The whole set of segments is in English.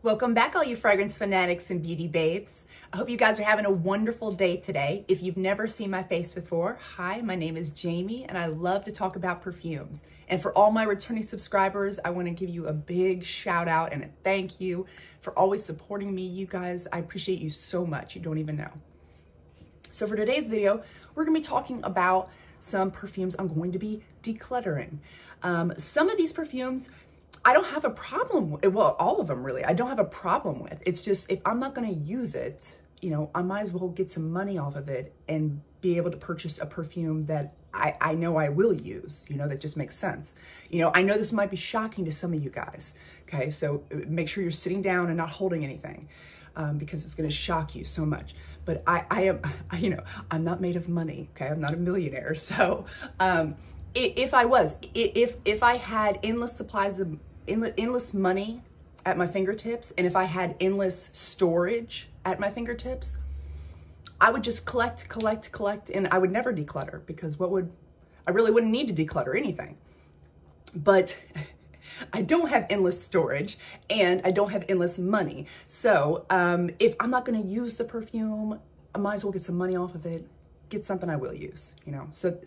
Welcome back, all you fragrance fanatics and beauty babes. I hope you guys are having a wonderful day today. If you've never seen my face before, hi, my name is Jamie and I love to talk about perfumes. And for all my returning subscribers, I want to give you a big shout out and a thank you for always supporting me. You guys, I appreciate you so much. You don't even know. So for today's video, we're going to be talking about some perfumes I'm going to be decluttering. Some of these perfumes I don't have a problem with, well, all of them really, I don't have a problem with. It's just, if I'm not gonna use it, you know, I might as well get some money off of it and be able to purchase a perfume that I know I will use, you know, that just makes sense. You know, I know this might be shocking to some of you guys, okay? So make sure you're sitting down and not holding anything because it's gonna shock you so much. But you know, I'm not made of money, okay? I'm not a millionaire. So if I had endless supplies of endless money at my fingertips, and if I had endless storage at my fingertips, I would just collect, and I would never declutter because I really wouldn't need to declutter anything. But I don't have endless storage and I don't have endless money. So if I'm not gonna use the perfume, I might as well get some money off of it, get something I will use, you know? So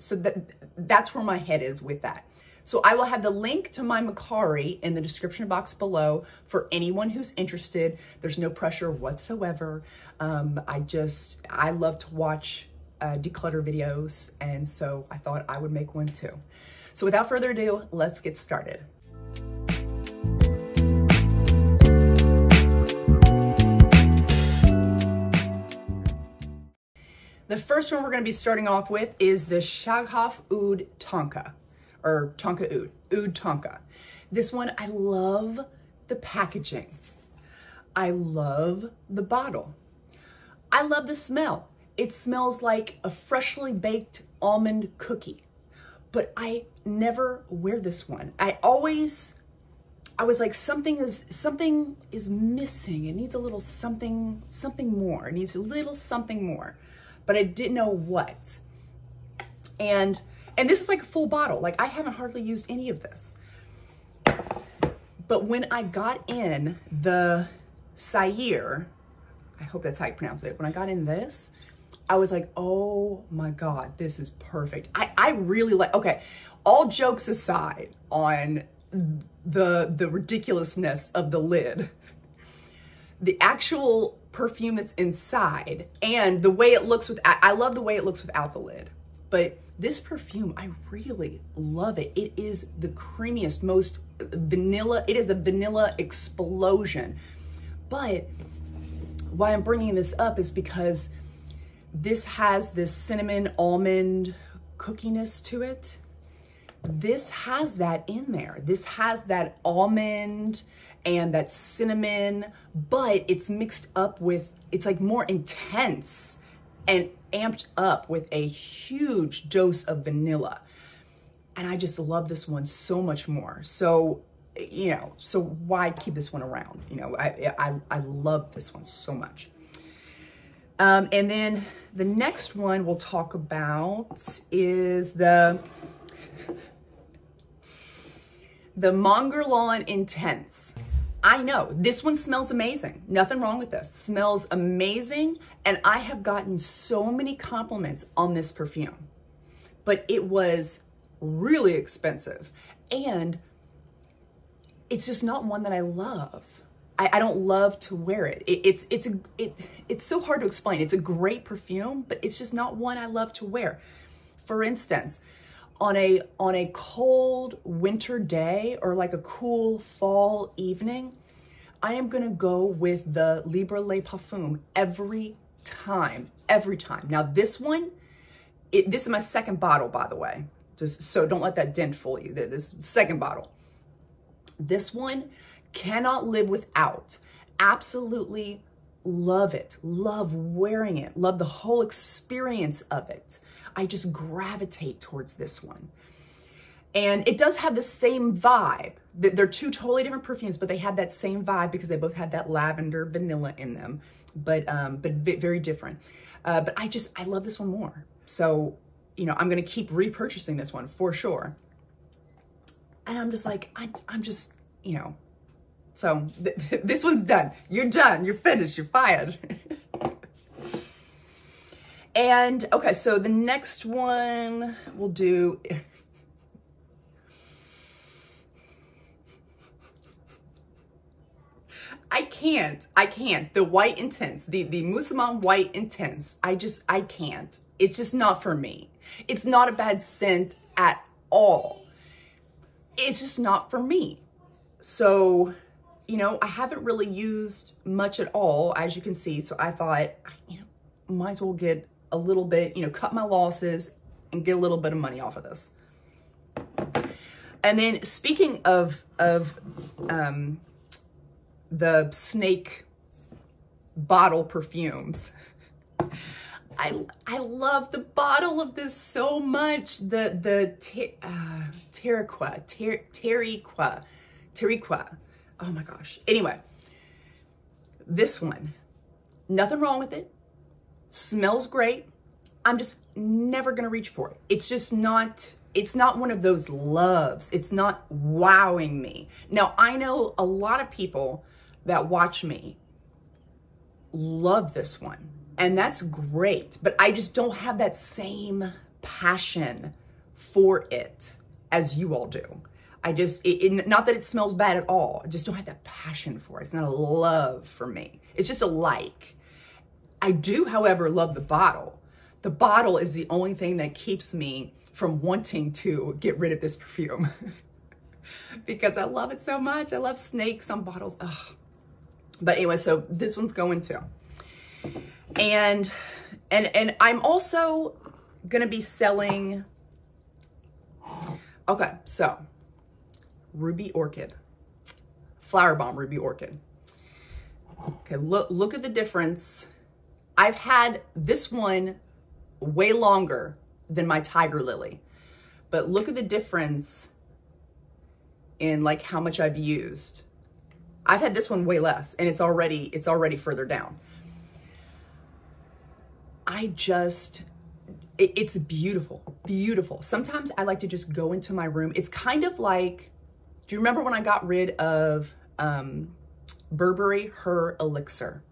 that's where my head is with that. So I will have the link to my Macari in the description box below for anyone who's interested. There's no pressure whatsoever. I love to watch declutter videos, and so I thought I would make one too. So without further ado, let's get started. The first one we're going to be starting off with is the Shaghof Oud Tonka, or Tonka Oud, Oud Tonka. This one, I love the packaging. I love the bottle. I love the smell. It smells like a freshly baked almond cookie, but I never wear this one. I was like, something is missing. It needs a little something more. It needs a little something more, but I didn't know what. And this is like a full bottle. Like, I haven't hardly used any of this. But when I got in the Sayer, I hope that's how you pronounce it. When I got in this, I was like, oh my God, this is perfect. I really like, okay, all jokes aside on the ridiculousness of the lid, the actual perfume that's inside and the way it looks I love the way it looks without the lid. But this perfume, I really love it. It is the creamiest, most vanilla. It is a vanilla explosion. But why I'm bringing this up is because this has this cinnamon almond cookiness to it. This has that in there. This has that almond and that cinnamon, but it's mixed up with, it's like more intense and amped up with a huge dose of vanilla. And I just love this one so much more. So, you know, so why keep this one around? You know, I love this one so much. And then the next one we'll talk about is the Mongerlawn Intense. I know, this one smells amazing. Nothing wrong with this. Smells amazing. And I have gotten so many compliments on this perfume. But it was really expensive. And it's just not one that I love. I don't love to wear it. It's so hard to explain. It's a great perfume, but it's just not one I love to wear. For instance, on a cold winter day or like a cool fall evening, I am gonna go with the Libre Les Parfums every time. Now this one, this is my second bottle, by the way, just so don't let that dent fool you. This second bottle. This one cannot live without. Absolutely love it. Love wearing it. Love the whole experience of it. I just gravitate towards this one. And it does have the same vibe. They're two totally different perfumes, but they have that same vibe because they both had that lavender vanilla in them, but very different. But I love this one more. So, you know, I'm going to keep repurchasing this one for sure. And I'm just like, I'm just, you know, So this one's done. You're done. You're finished. You're fired. And okay, so the next one we'll do. I can't. The White Intense, the Musamman White Intense. I can't. It's just not for me. It's not a bad scent at all. It's just not for me. So, you know, I haven't really used much at all, as you can see. So I thought, you know, might as well get a little bit, you know, cut my losses and get a little bit of money off of this. And then speaking of the snake bottle perfumes, I love the bottle of this so much. The Terriqua. Oh my gosh. Anyway, this one, nothing wrong with it. Smells great. I'm just never gonna reach for it. It's just not, it's not one of those loves. It's not wowing me. Now, I know a lot of people that watch me love this one, and that's great, but I just don't have that same passion for it as you all do. I just, not that it smells bad at all. I just don't have that passion for it. It's not a love for me. It's just a like. I do, however, love the bottle. The bottle is the only thing that keeps me from wanting to get rid of this perfume because I love it so much. I love snakes on bottles. Ugh. But anyway, so this one's going too. And I'm also going to be selling, okay, so Ruby Orchid, Flower Bomb Ruby Orchid. Okay, look at the difference. I've had this one way longer than my Tiger Lily, but look at the difference in like how much I've used. I've had this one way less, and it's already further down. It's beautiful, beautiful. Sometimes I like to just go into my room. It's kind of like, do you remember when I got rid of Burberry Her Elixir?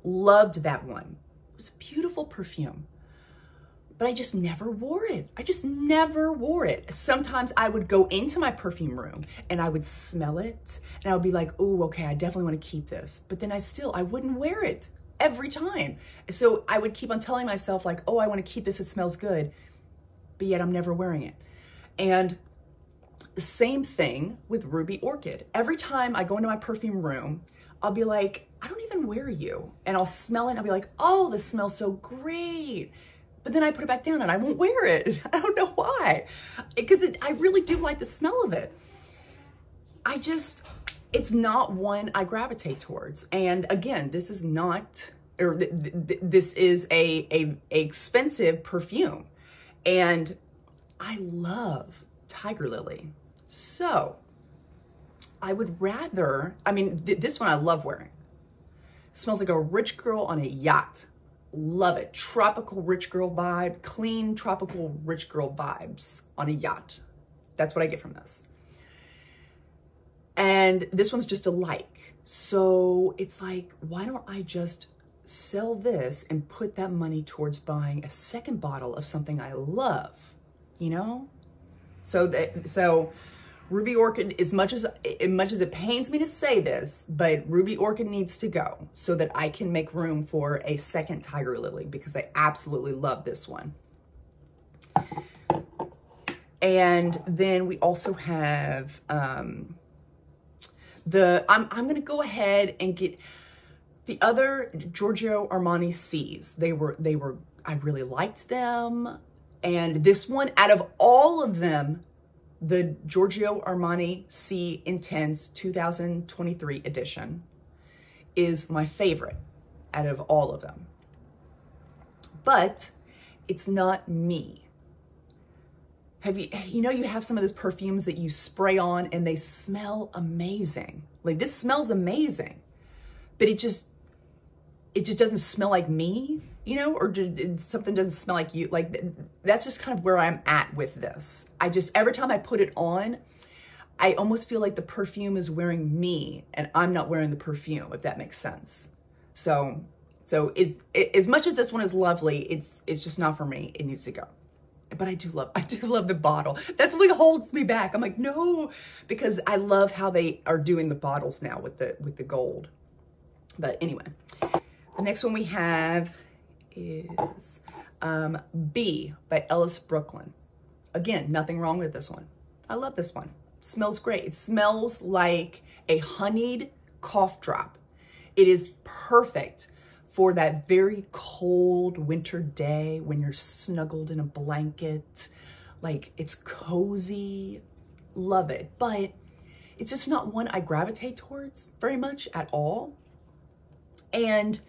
Loved that one. It was a beautiful perfume, but I just never wore it. I just never wore it. Sometimes I would go into my perfume room and I would smell it and I would be like, oh, okay, I definitely want to keep this. But then I wouldn't wear it every time. So I would keep on telling myself like, oh, I want to keep this. It smells good. But yet I'm never wearing it. And the same thing with Ruby Orchid. Every time I go into my perfume room, I'll be like, I don't even wear you. And I'll smell it and I'll be like, oh, this smells so great. But then I put it back down and I won't wear it. I don't know why. Because I really do like the smell of it. It's not one I gravitate towards. And again, this is not, or this is a expensive perfume. And I love Tiger Lily. So I would rather, I mean, this one I love wearing. It smells like a rich girl on a yacht. Love it. Tropical rich girl vibe, clean tropical rich girl vibes on a yacht. That's what I get from this. And this one's just a like. So it's like, why don't I just sell this and put that money towards buying a second bottle of something I love, you know? So Ruby Orchid, as much as it pains me to say this, but Ruby Orchid needs to go so that I can make room for a second Tiger Lily because I absolutely love this one. And then we also have I'm gonna go ahead and get the other Giorgio Armani C's. They were I really liked them. And this one, out of all of them, the Giorgio Armani C Intense 2023 edition is my favorite out of all of them. But it's not me. You know, you have some of those perfumes that you spray on and they smell amazing. Like this smells amazing, but it just doesn't smell like me, you know, or something doesn't smell like you. Like that's just kind of where I'm at with this. Every time I put it on, I almost feel like the perfume is wearing me and I'm not wearing the perfume, if that makes sense. So as much as this one is lovely, it's just not for me. It needs to go. But I do love the bottle. That's what holds me back. I'm like, no, because I love how they are doing the bottles now with the gold. But anyway, the next one we have is B by Ellis Brooklyn. Again, nothing wrong with this one. I love this one. It smells great. It smells like a honeyed cough drop. It is perfect for that very cold winter day when you're snuggled in a blanket. Like, it's cozy. Love it. But it's just not one I gravitate towards very much at all. And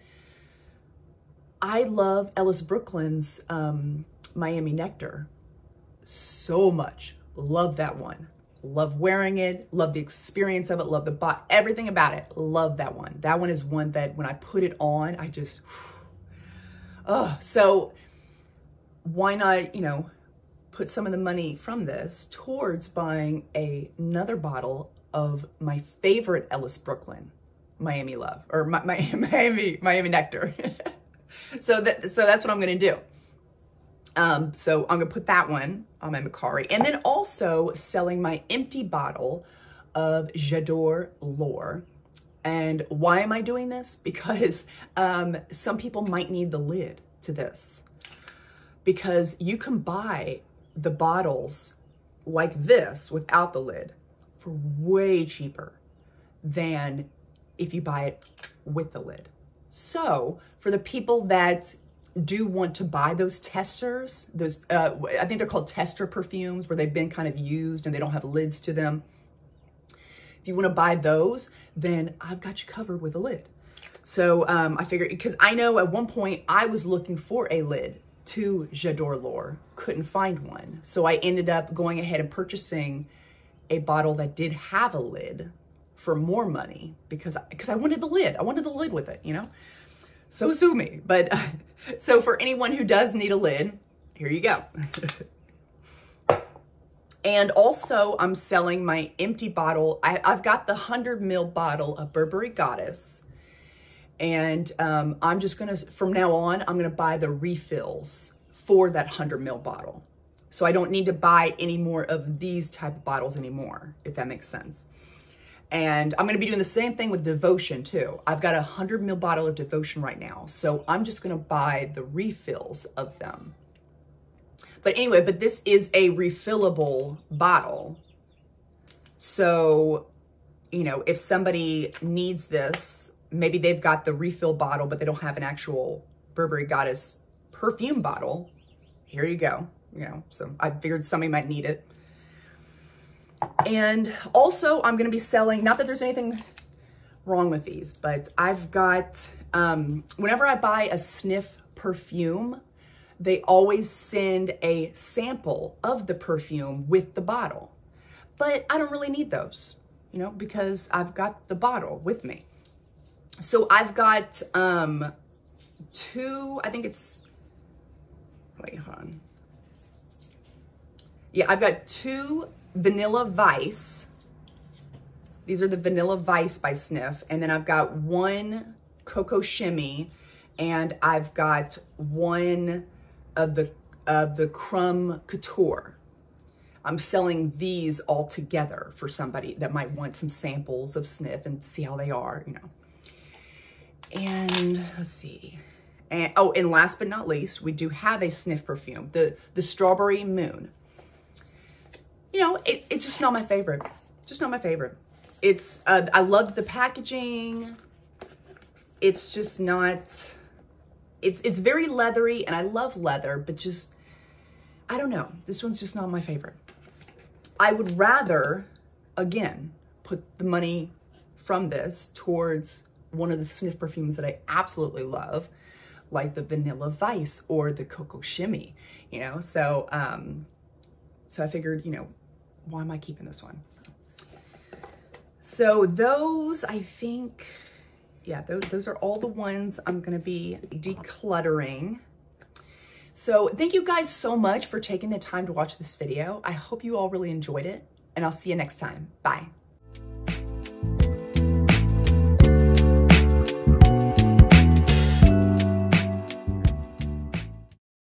I love Ellis Brooklyn's Miami Nectar so much. Love that one. Love wearing it. Love the experience of it. Love the everything about it. Love that one. That one is one that when I put it on, I just, so why not, you know, put some of the money from this towards buying another bottle of my favorite Ellis Brooklyn Miami Love, or Miami Nectar. So that's what I'm going to do. So I'm going to put that one on my Macari, and then also selling my empty bottle of J'adore L'Or. And why am I doing this? Because some people might need the lid to this, because you can buy the bottles like this without the lid for way cheaper than if you buy it with the lid. So for the people that do want to buy those testers, those I think they're called tester perfumes, where they've been kind of used and they don't have lids to them. If you want to buy those, then I've got you covered with a lid. So I figured, because I know at one point I was looking for a lid to J'adore L'Or, couldn't find one. So I ended up going ahead and purchasing a bottle that did have a lid for more money, because I wanted the lid. I wanted the lid with it, you know? So sue me. But so for anyone who does need a lid, here you go. And also I'm selling my empty bottle. I've got the 100 ml bottle of Burberry Goddess. And I'm just gonna, from now on, I'm gonna buy the refills for that 100 ml bottle. So I don't need to buy any more of these type of bottles anymore, if that makes sense. And I'm going to be doing the same thing with Devotion too. I've got a 100 ml bottle of Devotion right now. So I'm just going to buy the refills of them. But anyway, but this is a refillable bottle. So, you know, if somebody needs this, maybe they've got the refill bottle, but they don't have an actual Burberry Goddess perfume bottle. Here you go. You know, so I figured somebody might need it. And also I'm going to be selling, not that there's anything wrong with these, but I've got, whenever I buy a sniff perfume, they always send a sample of the perfume with the bottle. But I don't really need those, you know, because I've got the bottle with me. So I've got two, I think it's, wait, hold on. Yeah, I've got two Vanilla Vice. These are the Vanilla Vice by Sniff. And then I've got one Cocoa Shimmy, and I've got one of the Crumb Couture. I'm selling these all together for somebody that might want some samples of Sniff and see how they are, you know. And let's see. And oh, and last but not least, we do have a Sniff perfume, the Strawberry Moon. You know, it's just not my favorite. Just not my favorite. It's, I loved the packaging. It's just not, it's very leathery, and I love leather, but just, I don't know. This one's just not my favorite. I would rather, again, put the money from this towards one of the Sniff perfumes that I absolutely love, like the Vanilla Vice or the Cocoa Shimmy, you know? So, so I figured, you know, why am I keeping this one? So those, I think, yeah, those are all the ones I'm going to be decluttering. So thank you guys so much for taking the time to watch this video. I hope you all really enjoyed it. and I'll see you next time. Bye.